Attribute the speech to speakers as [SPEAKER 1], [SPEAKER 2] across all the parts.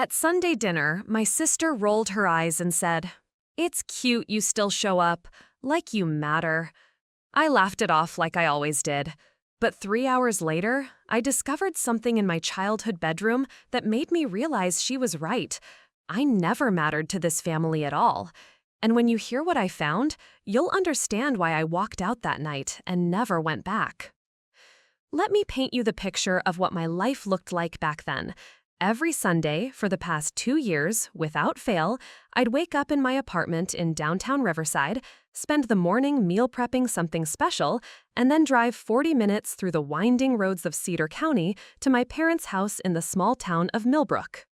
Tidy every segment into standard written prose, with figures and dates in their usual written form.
[SPEAKER 1] At Sunday dinner, my sister rolled her eyes and said, "It's cute you still show up, like you matter." I laughed it off like I always did. But 3 hours later, I discovered something in my childhood bedroom that made me realize she was right. I never mattered to this family at all. And when you hear what I found, you'll understand why I walked out that night and never went back. Let me paint you the picture of what my life looked like back then. Every Sunday, for the past 2 years, without fail, I'd wake up in my apartment in downtown Riverside, spend the morning meal prepping something special, and then drive 40 minutes through the winding roads of Cedar County to my parents' house in the small town of Millbrook.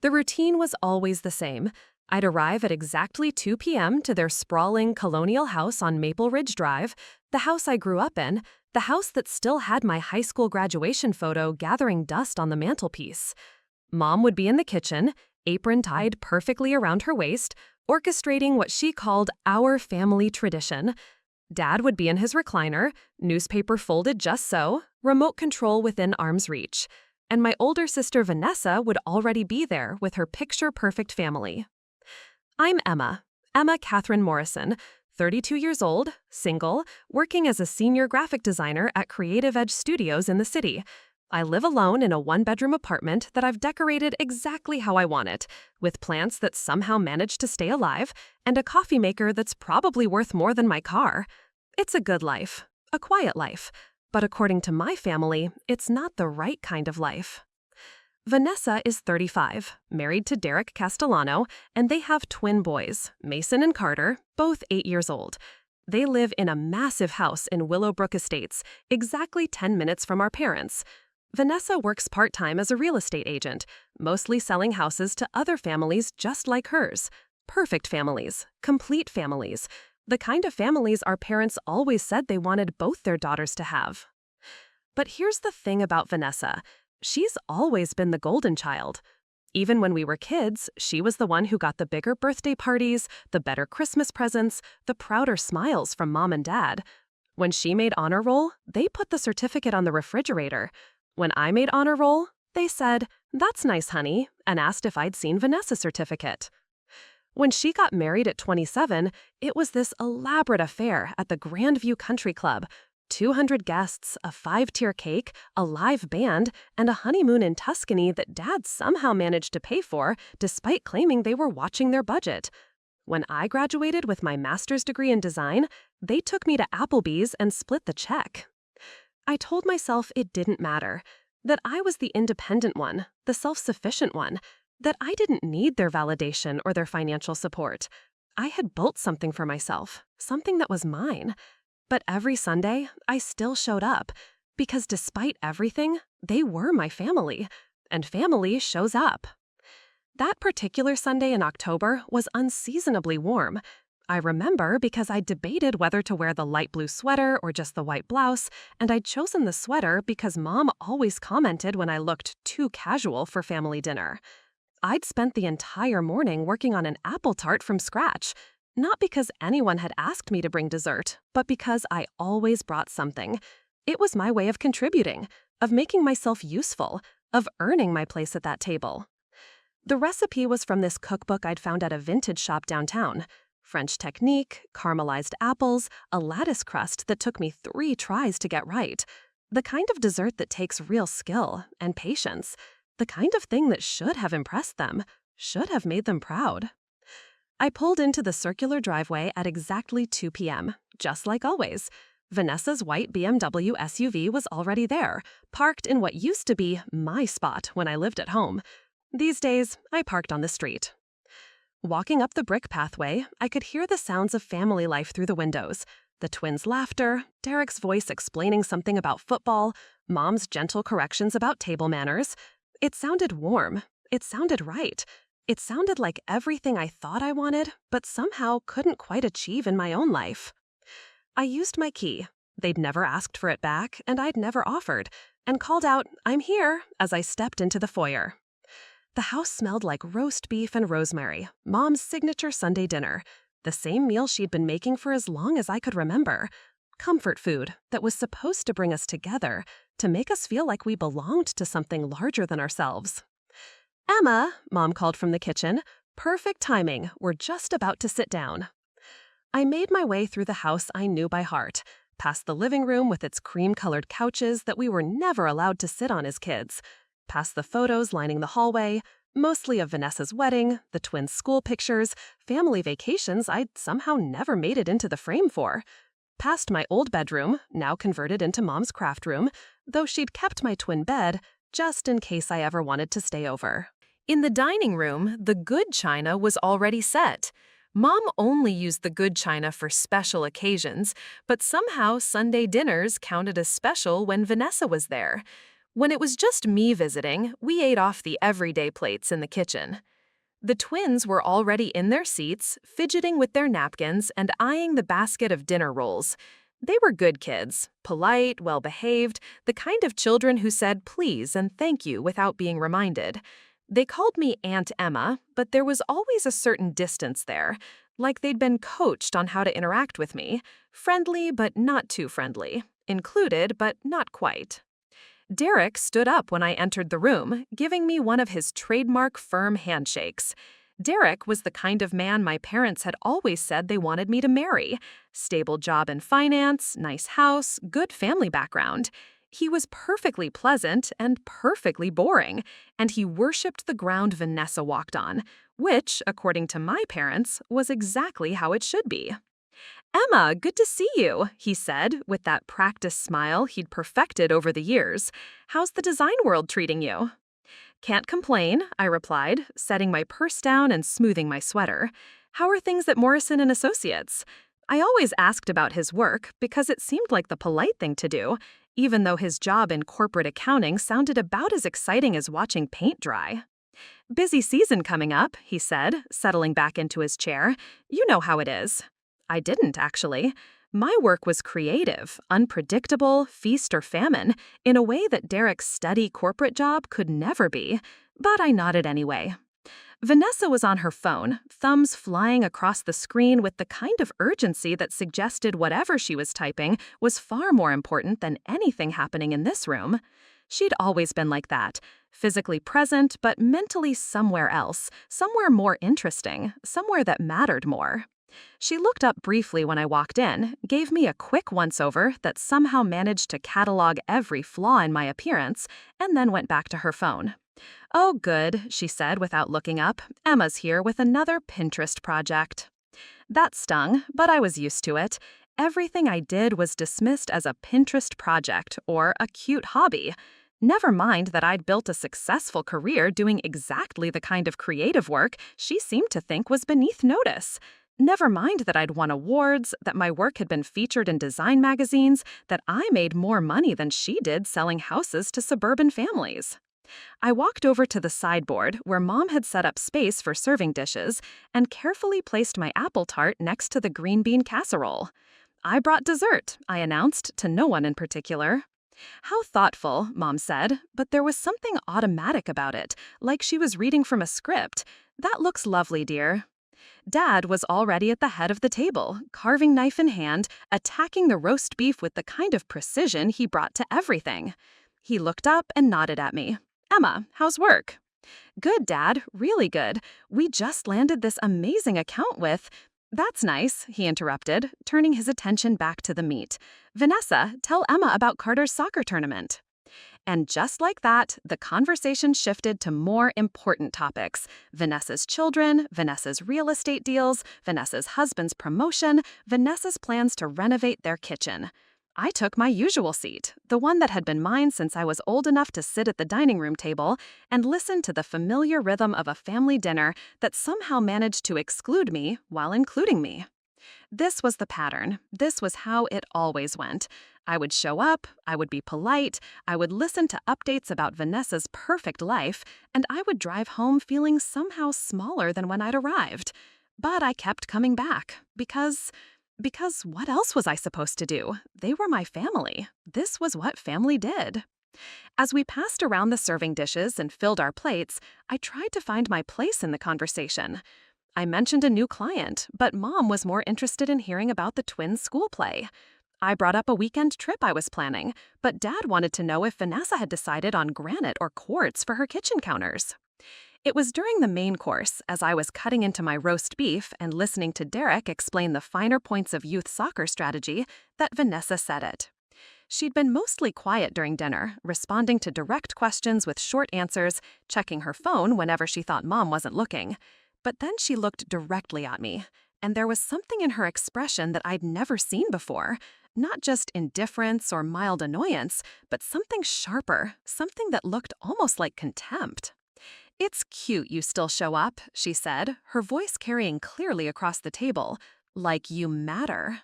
[SPEAKER 1] The routine was always the same. I'd arrive at exactly 2 p.m. to their sprawling colonial house on Maple Ridge Drive, the house I grew up in, the house that still had my high school graduation photo gathering dust on the mantelpiece. Mom would be in the kitchen, apron tied perfectly around her waist, orchestrating what she called our family tradition. Dad would be in his recliner, newspaper folded just so, remote control within arm's reach. And my older sister Vanessa would already be there with her picture-perfect family. I'm Emma Catherine Morrison, 32 years old, single, working as a senior graphic designer at Creative Edge Studios in the city. I live alone in a one-bedroom apartment that I've decorated exactly how I want it, with plants that somehow manage to stay alive, and a coffee maker that's probably worth more than my car. It's a good life, a quiet life, but according to my family, it's not the right kind of life. Vanessa is 35, married to Derek Castellano, and they have twin boys, Mason and Carter, both 8 years old. They live in a massive house in Willowbrook Estates, exactly 10 minutes from our parents. Vanessa works part-time as a real estate agent, mostly selling houses to other families just like hers. Perfect families, complete families, the kind of families our parents always said they wanted both their daughters to have. But here's the thing about Vanessa. She's always been the golden child. Even when we were kids, she was the one who got the bigger birthday parties, the better Christmas presents, the prouder smiles from mom and dad. When she made honor roll, they put the certificate on the refrigerator. When I made honor roll, they said, "That's nice, honey," and asked if I'd seen Vanessa's certificate. When she got married at 27, it was this elaborate affair at the Grandview Country Club. 200 guests, a 5-tier cake, a live band, and a honeymoon in Tuscany that Dad somehow managed to pay for, despite claiming they were watching their budget. When I graduated with my master's degree in design, they took me to Applebee's and split the check. I told myself it didn't matter, that I was the independent one, the self-sufficient one, that I didn't need their validation or their financial support. I had built something for myself, something that was mine. But every Sunday, I still showed up, because despite everything, they were my family, and family shows up. That particular Sunday in October was unseasonably warm. I remember because I debated whether to wear the light blue sweater or just the white blouse, and I'd chosen the sweater because Mom always commented when I looked too casual for family dinner. I'd spent the entire morning working on an apple tart from scratch. Not because anyone had asked me to bring dessert, but because I always brought something. It was my way of contributing, of making myself useful, of earning my place at that table. The recipe was from this cookbook I'd found at a vintage shop downtown. French technique, caramelized apples, a lattice crust that took me 3 tries to get right. The kind of dessert that takes real skill and patience. The kind of thing that should have impressed them, should have made them proud. I pulled into the circular driveway at exactly 2 p.m., just like always. Vanessa's white BMW SUV was already there, parked in what used to be my spot when I lived at home. These days, I parked on the street. Walking up the brick pathway, I could hear the sounds of family life through the windows. The twins' laughter, Derek's voice explaining something about football, Mom's gentle corrections about table manners. It sounded warm. It sounded right. It sounded like everything I thought I wanted, but somehow couldn't quite achieve in my own life. I used my key. They'd never asked for it back, and I'd never offered, and called out, "I'm here," as I stepped into the foyer. The house smelled like roast beef and rosemary, Mom's signature Sunday dinner, the same meal she'd been making for as long as I could remember. Comfort food that was supposed to bring us together, to make us feel like we belonged to something larger than ourselves. Emma, Mom called from the kitchen. Perfect timing. We're just about to sit down. I made my way through the house I knew by heart, past the living room with its cream-colored couches that we were never allowed to sit on as kids, past the photos lining the hallway, mostly of Vanessa's wedding, the twins' school pictures, family vacations I'd somehow never made it into the frame for, past my old bedroom, now converted into Mom's craft room, though she'd kept my twin bed just in case I ever wanted to stay over. In the dining room, the good china was already set. Mom only used the good china for special occasions, but somehow Sunday dinners counted as special when Vanessa was there. When it was just me visiting, we ate off the everyday plates in the kitchen. The twins were already in their seats, fidgeting with their napkins and eyeing the basket of dinner rolls. They were good kids, polite, well-behaved, the kind of children who said please and thank you without being reminded. They called me Aunt Emma, but there was always a certain distance there, like they'd been coached on how to interact with me, friendly but not too friendly, included but not quite. Derek stood up when I entered the room, giving me one of his trademark firm handshakes. Derek was the kind of man my parents had always said they wanted me to marry. Stable job in finance, nice house, good family background. He was perfectly pleasant and perfectly boring, and he worshipped the ground Vanessa walked on, which, according to my parents, was exactly how it should be. "Emma, good to see you," he said, with that practiced smile he'd perfected over the years. "How's the design world treating you?" "Can't complain," I replied, setting my purse down and smoothing my sweater. "How are things at Morrison & Associates?" I always asked about his work because it seemed like the polite thing to do, even though his job in corporate accounting sounded about as exciting as watching paint dry. "Busy season coming up," he said, settling back into his chair. "You know how it is." I didn't, actually. My work was creative, unpredictable, feast or famine, in a way that Derek's steady corporate job could never be, but I nodded anyway. Vanessa was on her phone, thumbs flying across the screen with the kind of urgency that suggested whatever she was typing was far more important than anything happening in this room. She'd always been like that, physically present but mentally somewhere else, somewhere more interesting, somewhere that mattered more. She looked up briefly when I walked in, gave me a quick once-over that somehow managed to catalog every flaw in my appearance, and then went back to her phone. "Oh, good," she said without looking up. "Emma's here with another Pinterest project." That stung, but I was used to it. Everything I did was dismissed as a Pinterest project or a cute hobby. Never mind that I'd built a successful career doing exactly the kind of creative work she seemed to think was beneath notice. Never mind that I'd won awards, that my work had been featured in design magazines, that I made more money than she did selling houses to suburban families. I walked over to the sideboard where Mom had set up space for serving dishes and carefully placed my apple tart next to the green bean casserole. "I brought dessert," I announced, to no one in particular. "How thoughtful," Mom said, but there was something automatic about it, like she was reading from a script. "That looks lovely, dear." Dad was already at the head of the table, carving knife in hand, attacking the roast beef with the kind of precision he brought to everything. He looked up and nodded at me. "Emma, how's work?" "Good, Dad, really good. We just landed this amazing account with—" "That's nice," he interrupted, turning his attention back to the meat. "Vanessa, tell Emma about Carter's soccer tournament." And just like that, the conversation shifted to more important topics. Vanessa's children, Vanessa's real estate deals, Vanessa's husband's promotion, Vanessa's plans to renovate their kitchen. I took my usual seat, the one that had been mine since I was old enough to sit at the dining room table, and listened to the familiar rhythm of a family dinner that somehow managed to exclude me while including me. This was the pattern. This was how it always went. I would show up, I would be polite, I would listen to updates about Vanessa's perfect life, and I would drive home feeling somehow smaller than when I'd arrived. But I kept coming back, because what else was I supposed to do? They were my family. This was what family did. As we passed around the serving dishes and filled our plates, I tried to find my place in the conversation. I mentioned a new client, but Mom was more interested in hearing about the twins' school play. I brought up a weekend trip I was planning, but Dad wanted to know if Vanessa had decided on granite or quartz for her kitchen counters. It was during the main course, as I was cutting into my roast beef and listening to Derek explain the finer points of youth soccer strategy, that Vanessa said it. She'd been mostly quiet during dinner, responding to direct questions with short answers, checking her phone whenever she thought Mom wasn't looking. But then she looked directly at me, and there was something in her expression that I'd never seen before. Not just indifference or mild annoyance, but something sharper, something that looked almost like contempt. "It's cute you still show up," she said, her voice carrying clearly across the table. "Like you matter."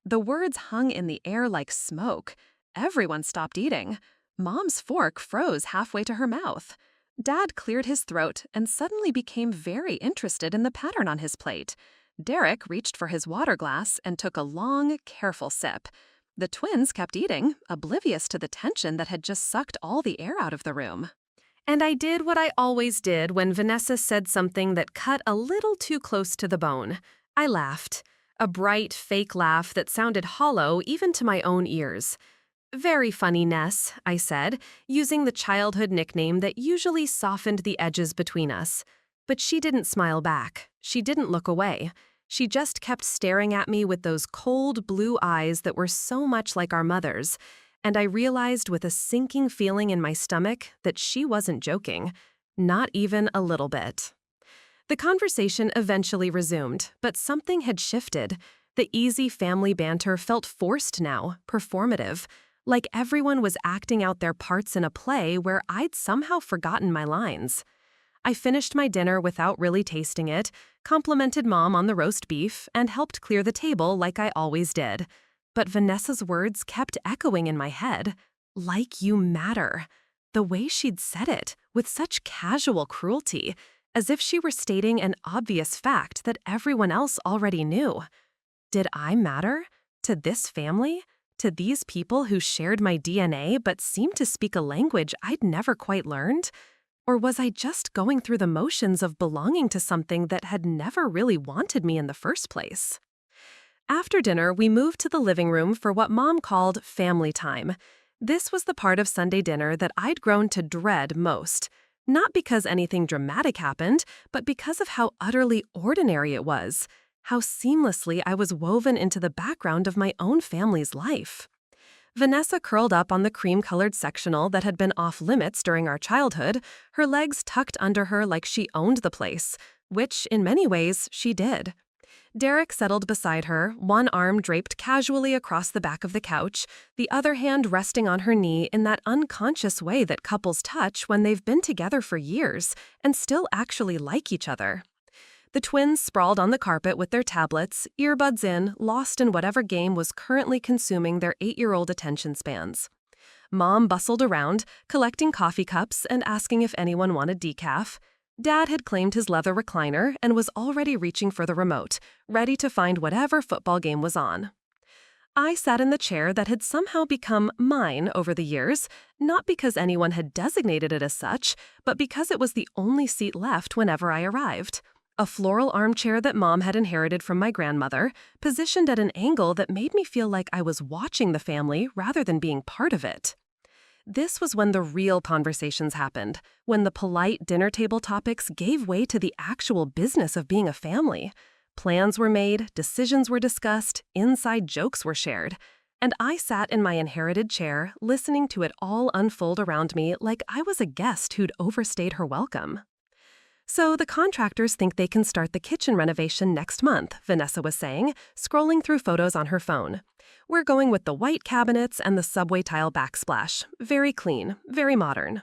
[SPEAKER 1] The words hung in the air like smoke. Everyone stopped eating. Mom's fork froze halfway to her mouth. Dad cleared his throat and suddenly became very interested in the pattern on his plate. Derek reached for his water glass and took a long, careful sip. The twins kept eating, oblivious to the tension that had just sucked all the air out of the room. And I did what I always did when Vanessa said something that cut a little too close to the bone. I laughed. A bright, fake laugh that sounded hollow even to my own ears. "Very funny, Ness," I said, using the childhood nickname that usually softened the edges between us. But she didn't smile back. She didn't look away. She just kept staring at me with those cold blue eyes that were so much like our mother's, and I realized with a sinking feeling in my stomach that she wasn't joking. Not even a little bit. The conversation eventually resumed, but something had shifted. The easy family banter felt forced now, performative, like everyone was acting out their parts in a play where I'd somehow forgotten my lines. I finished my dinner without really tasting it, complimented Mom on the roast beef, and helped clear the table like I always did. But Vanessa's words kept echoing in my head. Like you matter. The way she'd said it, with such casual cruelty, as if she were stating an obvious fact that everyone else already knew. Did I matter? To this family? To these people who shared my DNA but seemed to speak a language I'd never quite learned? Or was I just going through the motions of belonging to something that had never really wanted me in the first place? After dinner, we moved to the living room for what Mom called family time. This was the part of Sunday dinner that I'd grown to dread most. Not because anything dramatic happened, but because of how utterly ordinary it was, how seamlessly I was woven into the background of my own family's life. Vanessa curled up on the cream-colored sectional that had been off-limits during our childhood, her legs tucked under her like she owned the place, which, in many ways, she did. Derek settled beside her, one arm draped casually across the back of the couch, the other hand resting on her knee in that unconscious way that couples touch when they've been together for years and still actually like each other. The twins sprawled on the carpet with their tablets, earbuds in, lost in whatever game was currently consuming their 8-year-old attention spans. Mom bustled around, collecting coffee cups and asking if anyone wanted decaf. Dad had claimed his leather recliner and was already reaching for the remote, ready to find whatever football game was on. I sat in the chair that had somehow become mine over the years, not because anyone had designated it as such, but because it was the only seat left whenever I arrived. A floral armchair that Mom had inherited from my grandmother, positioned at an angle that made me feel like I was watching the family rather than being part of it. This was when the real conversations happened, when the polite dinner table topics gave way to the actual business of being a family. Plans were made, decisions were discussed, inside jokes were shared, and I sat in my inherited chair, listening to it all unfold around me like I was a guest who'd overstayed her welcome. "So the contractors think they can start the kitchen renovation next month," Vanessa was saying, scrolling through photos on her phone. "We're going with the white cabinets and the subway tile backsplash. Very clean, very modern."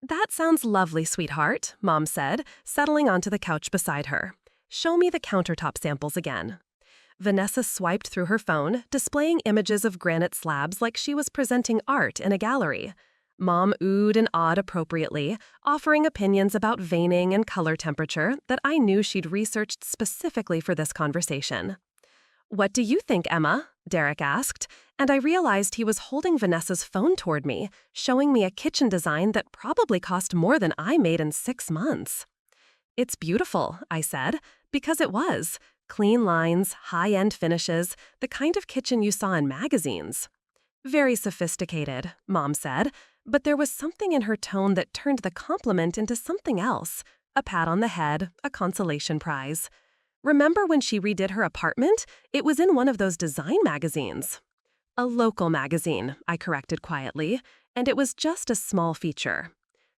[SPEAKER 1] "That sounds lovely, sweetheart," Mom said, settling onto the couch beside her. "Show me the countertop samples again." Vanessa swiped through her phone, displaying images of granite slabs like she was presenting art in a gallery. Mom oohed and awed appropriately, offering opinions about veining and color temperature that I knew she'd researched specifically for this conversation. "What do you think, Emma?" Derek asked, and I realized he was holding Vanessa's phone toward me, showing me a kitchen design that probably cost more than I made in 6 months. "It's beautiful," I said, because it was. Clean lines, high-end finishes, the kind of kitchen you saw in magazines. "Very sophisticated," Mom said, but there was something in her tone that turned the compliment into something else. a pat on the head, a consolation prize. Remember when she redid her apartment? It was in one of those design magazines. A local magazine, I corrected quietly, and it was just a small feature.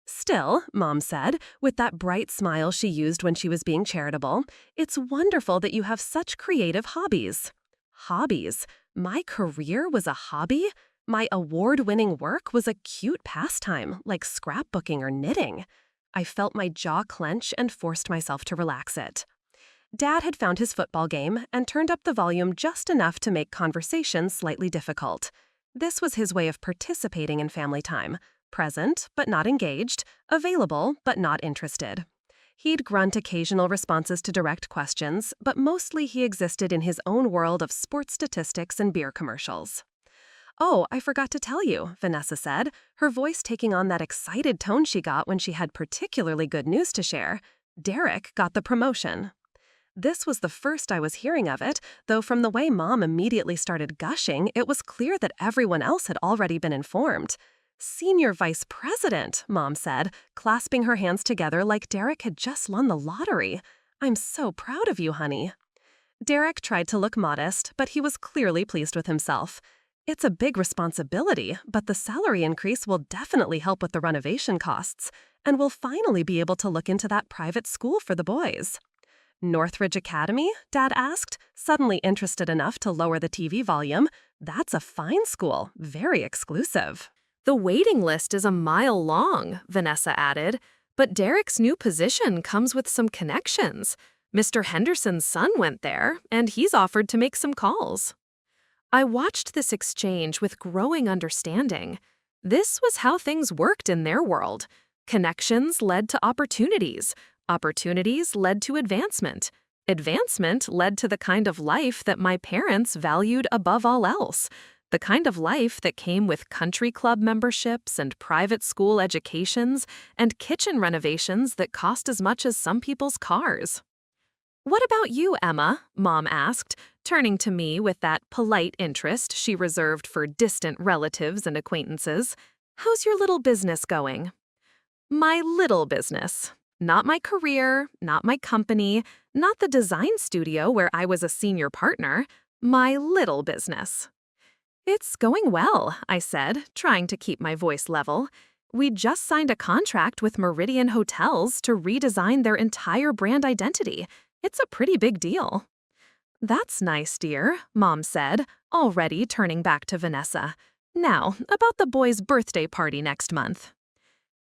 [SPEAKER 1] Still, Mom said, with that bright smile she used when she was being charitable, it's wonderful that you have such creative hobbies. Hobbies? My career was a hobby? My award-winning work was a cute pastime, like scrapbooking or knitting. I felt my jaw clench and forced myself to relax it. Dad had found his football game and turned up the volume just enough to make conversation slightly difficult. This was his way of participating in family time. Present, but not engaged, available, but not interested. He'd grunt occasional responses to direct questions, but mostly he existed in his own world of sports statistics and beer commercials. "Oh, I forgot to tell you," Vanessa said, her voice taking on that excited tone she got when she had particularly good news to share. Derek got the promotion. This was the first I was hearing of it, though from the way Mom immediately started gushing, it was clear that everyone else had already been informed. "Senior Vice President," Mom said, clasping her hands together like Derek had just won the lottery. "I'm so proud of you, honey." Derek tried to look modest, but he was clearly pleased with himself. "It's a big responsibility, but the salary increase will definitely help with the renovation costs, and we'll finally be able to look into that private school for the boys." "Northridge Academy?" Dad asked, suddenly interested enough to lower the TV volume. "That's a fine school, very exclusive." "The waiting list is a mile long," Vanessa added, "but Derek's new position comes with some connections. Mr. Henderson's son went there, and he's offered to make some calls." I watched this exchange with growing understanding. This was how things worked in their world. Connections led to opportunities. Opportunities led to advancement. Advancement led to the kind of life that my parents valued above all else. The kind of life that came with country club memberships and private school educations and kitchen renovations that cost as much as some people's cars. "What about you, Emma?" Mom asked, turning to me with that polite interest she reserved for distant relatives and acquaintances. "How's your little business going?" My little business. Not my career, not my company, not the design studio where I was a senior partner. My little business. "It's going well," I said, trying to keep my voice level. "We just signed a contract with Meridian Hotels to redesign their entire brand identity. It's a pretty big deal." "That's nice, dear," Mom said, already turning back to Vanessa. "Now, about the boy's birthday party next month."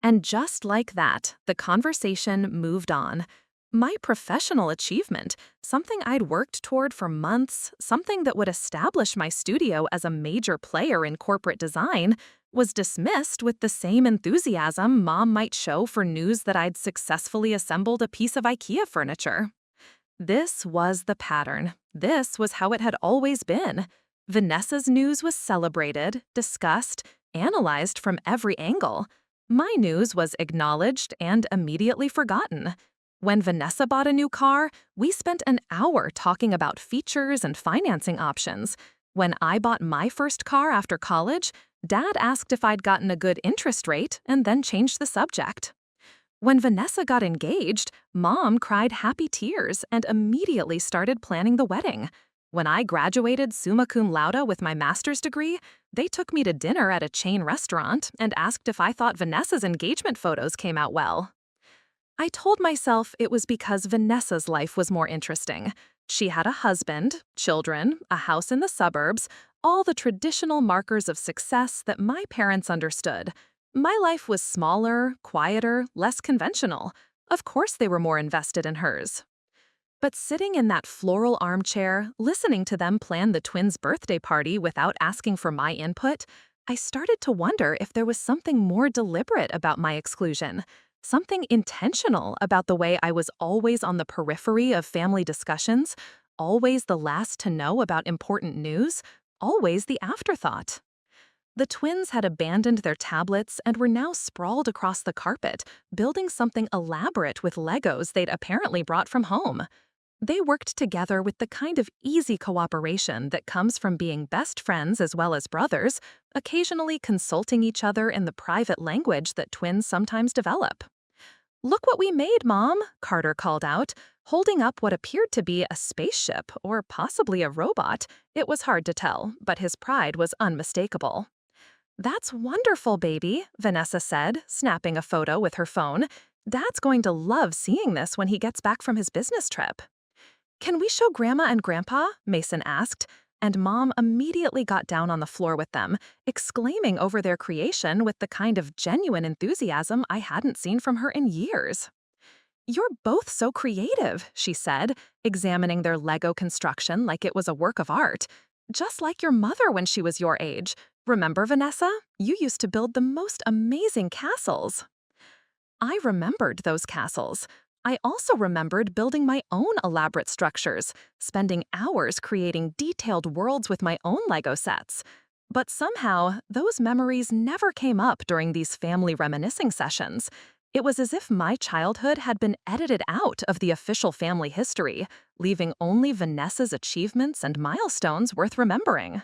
[SPEAKER 1] And just like that, the conversation moved on. My professional achievement, something I'd worked toward for months, something that would establish my studio as a major player in corporate design, was dismissed with the same enthusiasm Mom might show for news that I'd successfully assembled a piece of IKEA furniture. This was the pattern. This was how it had always been. Vanessa's news was celebrated, discussed, analyzed from every angle. My news was acknowledged and immediately forgotten. When Vanessa bought a new car, we spent an hour talking about features and financing options. When I bought my first car after college, Dad asked if I'd gotten a good interest rate and then changed the subject. When Vanessa got engaged, Mom cried happy tears and immediately started planning the wedding. When I graduated summa cum laude with my master's degree, they took me to dinner at a chain restaurant and asked if I thought Vanessa's engagement photos came out well. I told myself it was because Vanessa's life was more interesting. She had a husband, children, a house in the suburbs, all the traditional markers of success that my parents understood. My life was smaller, quieter, less conventional. Of course they were more invested in hers. But sitting in that floral armchair, listening to them plan the twins' birthday party without asking for my input, I started to wonder if there was something more deliberate about my exclusion, something intentional about the way I was always on the periphery of family discussions, always the last to know about important news, always the afterthought. The twins had abandoned their tablets and were now sprawled across the carpet, building something elaborate with Legos they'd apparently brought from home. They worked together with the kind of easy cooperation that comes from being best friends as well as brothers, occasionally consulting each other in the private language that twins sometimes develop. "Look what we made, Mom," Carter called out, holding up what appeared to be a spaceship or possibly a robot. It was hard to tell, but his pride was unmistakable. "That's wonderful, baby," Vanessa said, snapping a photo with her phone. "Dad's going to love seeing this when he gets back from his business trip." "Can we show Grandma and Grandpa?" Mason asked, and Mom immediately got down on the floor with them, exclaiming over their creation with the kind of genuine enthusiasm I hadn't seen from her in years. "You're both so creative," she said, examining their Lego construction like it was a work of art. "Just like your mother when she was your age. Remember, Vanessa? You used to build the most amazing castles." I remembered those castles. I also remembered building my own elaborate structures, spending hours creating detailed worlds with my own Lego sets. But somehow, those memories never came up during these family reminiscing sessions. It was as if my childhood had been edited out of the official family history, leaving only Vanessa's achievements and milestones worth remembering.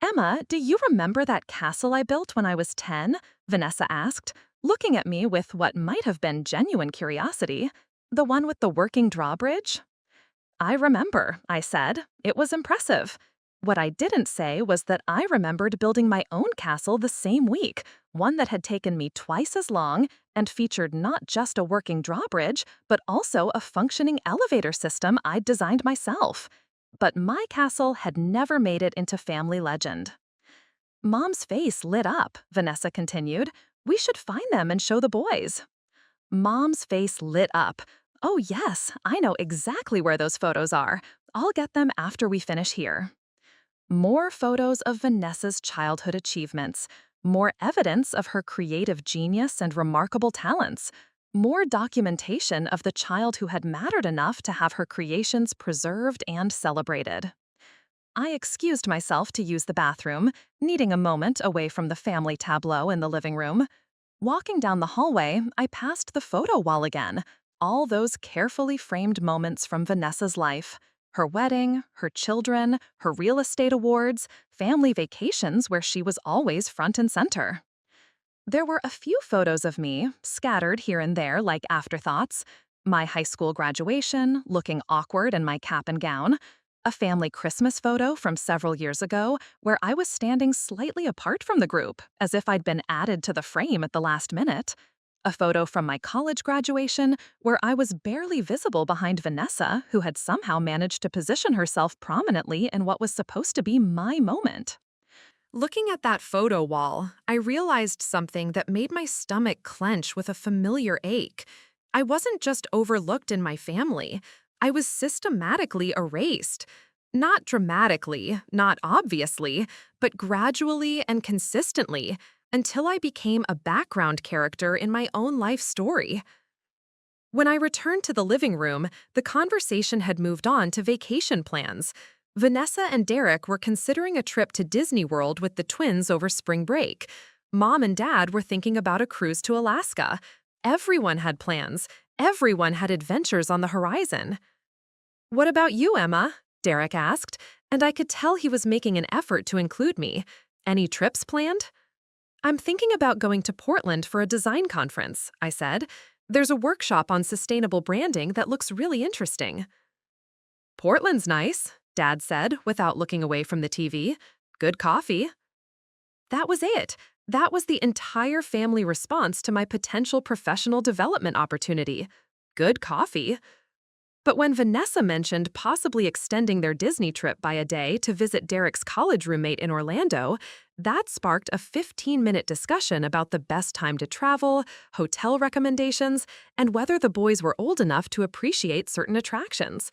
[SPEAKER 1] "Emma, do you remember that castle I built when I was 10? Vanessa asked, looking at me with what might have been genuine curiosity. "The one with the working drawbridge?" "I remember," I said. "It was impressive." What I didn't say was that I remembered building my own castle the same week, one that had taken me twice as long and featured not just a working drawbridge, but also a functioning elevator system I'd designed myself. But my castle had never made it into family legend. "Mom's face lit up," Vanessa continued. "We should find them and show the boys." Mom's face lit up. "Oh yes, I know exactly where those photos are. I'll get them after we finish here." More photos of Vanessa's childhood achievements. More evidence of her creative genius and remarkable talents. More documentation of the child who had mattered enough to have her creations preserved and celebrated. I excused myself to use the bathroom, needing a moment away from the family tableau in the living room. Walking down the hallway, I passed the photo wall again. All those carefully framed moments from Vanessa's life. Her wedding, her children, her real estate awards, family vacations where she was always front and center. There were a few photos of me, scattered here and there like afterthoughts. My high school graduation, looking awkward in my cap and gown. A family Christmas photo from several years ago where I was standing slightly apart from the group, as if I'd been added to the frame at the last minute. A photo from my college graduation where I was barely visible behind Vanessa, who had somehow managed to position herself prominently in what was supposed to be my moment. Looking at that photo wall, I realized something that made my stomach clench with a familiar ache. I wasn't just overlooked in my family. I was systematically erased. Not dramatically, not obviously, but gradually and consistently, until I became a background character in my own life story. When I returned to the living room, the conversation had moved on to vacation plans. Vanessa and Derek were considering a trip to Disney World with the twins over spring break. Mom and Dad were thinking about a cruise to Alaska. Everyone had plans. Everyone had adventures on the horizon. "What about you, Emma?" Derek asked, and I could tell he was making an effort to include me. "Any trips planned?" "I'm thinking about going to Portland for a design conference," I said. "There's a workshop on sustainable branding that looks really interesting." "Portland's nice," Dad said, without looking away from the TV. "Good coffee." That was it. That was the entire family response to my potential professional development opportunity. Good coffee. But when Vanessa mentioned possibly extending their Disney trip by a day to visit Derek's college roommate in Orlando, that sparked a 15-minute discussion about the best time to travel, hotel recommendations, and whether the boys were old enough to appreciate certain attractions.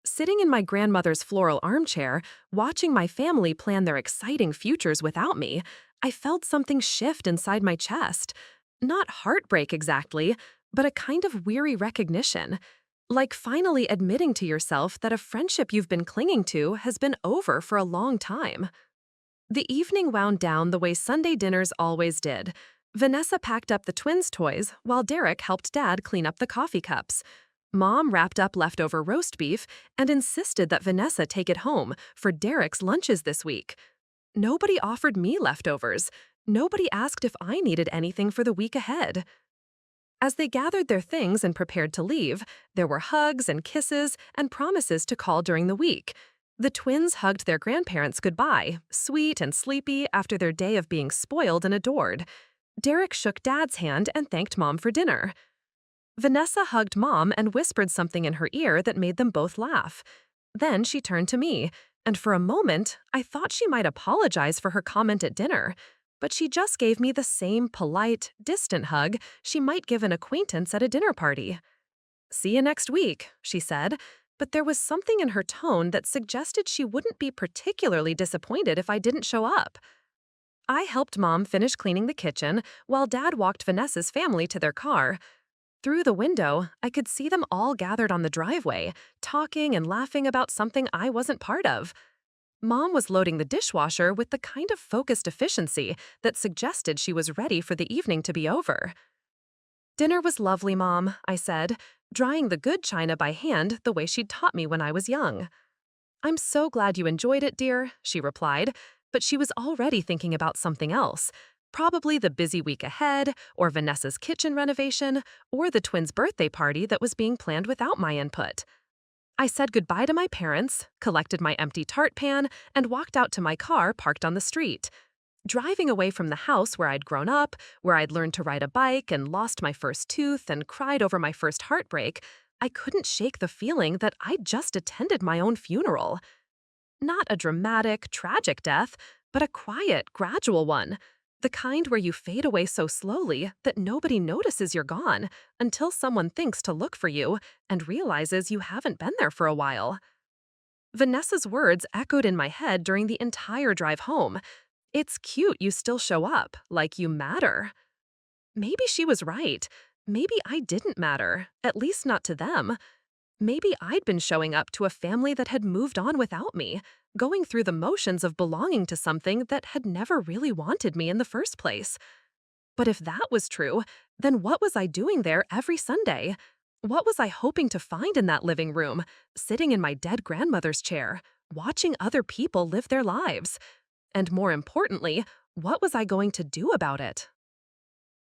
[SPEAKER 1] Sitting in my grandmother's floral armchair, watching my family plan their exciting futures without me, I felt something shift inside my chest. Not heartbreak exactly, but a kind of weary recognition. Like finally admitting to yourself that a friendship you've been clinging to has been over for a long time. The evening wound down the way Sunday dinners always did. Vanessa packed up the twins' toys while Derek helped Dad clean up the coffee cups. Mom wrapped up leftover roast beef and insisted that Vanessa take it home for Derek's lunches this week. Nobody offered me leftovers. Nobody asked if I needed anything for the week ahead. As they gathered their things and prepared to leave, there were hugs and kisses and promises to call during the week. The twins hugged their grandparents goodbye, sweet and sleepy after their day of being spoiled and adored. Derek shook Dad's hand and thanked Mom for dinner. Vanessa hugged Mom and whispered something in her ear that made them both laugh. Then she turned to me, and for a moment, I thought she might apologize for her comment at dinner. But she just gave me the same polite, distant hug she might give an acquaintance at a dinner party. "See you next week," she said, but there was something in her tone that suggested she wouldn't be particularly disappointed if I didn't show up. I helped Mom finish cleaning the kitchen while Dad walked Vanessa's family to their car. Through the window, I could see them all gathered on the driveway, talking and laughing about something I wasn't part of. Mom was loading the dishwasher with the kind of focused efficiency that suggested she was ready for the evening to be over. "Dinner was lovely, Mom," I said, drying the good china by hand the way she'd taught me when I was young. "I'm so glad you enjoyed it, dear," she replied, but she was already thinking about something else. Probably the busy week ahead, or Vanessa's kitchen renovation, or the twins' birthday party that was being planned without my input. I said goodbye to my parents, collected my empty tart pan, and walked out to my car parked on the street. Driving away from the house where I'd grown up, where I'd learned to ride a bike and lost my first tooth and cried over my first heartbreak, I couldn't shake the feeling that I'd just attended my own funeral. Not a dramatic, tragic death, but a quiet, gradual one. The kind where you fade away so slowly that nobody notices you're gone until someone thinks to look for you and realizes you haven't been there for a while. Vanessa's words echoed in my head during the entire drive home. "It's cute you still show up, like you matter." Maybe she was right. Maybe I didn't matter, at least not to them. Maybe I'd been showing up to a family that had moved on without me, going through the motions of belonging to something that had never really wanted me in the first place. But if that was true, then what was I doing there every Sunday? What was I hoping to find in that living room, sitting in my dead grandmother's chair, watching other people live their lives? And more importantly, what was I going to do about it?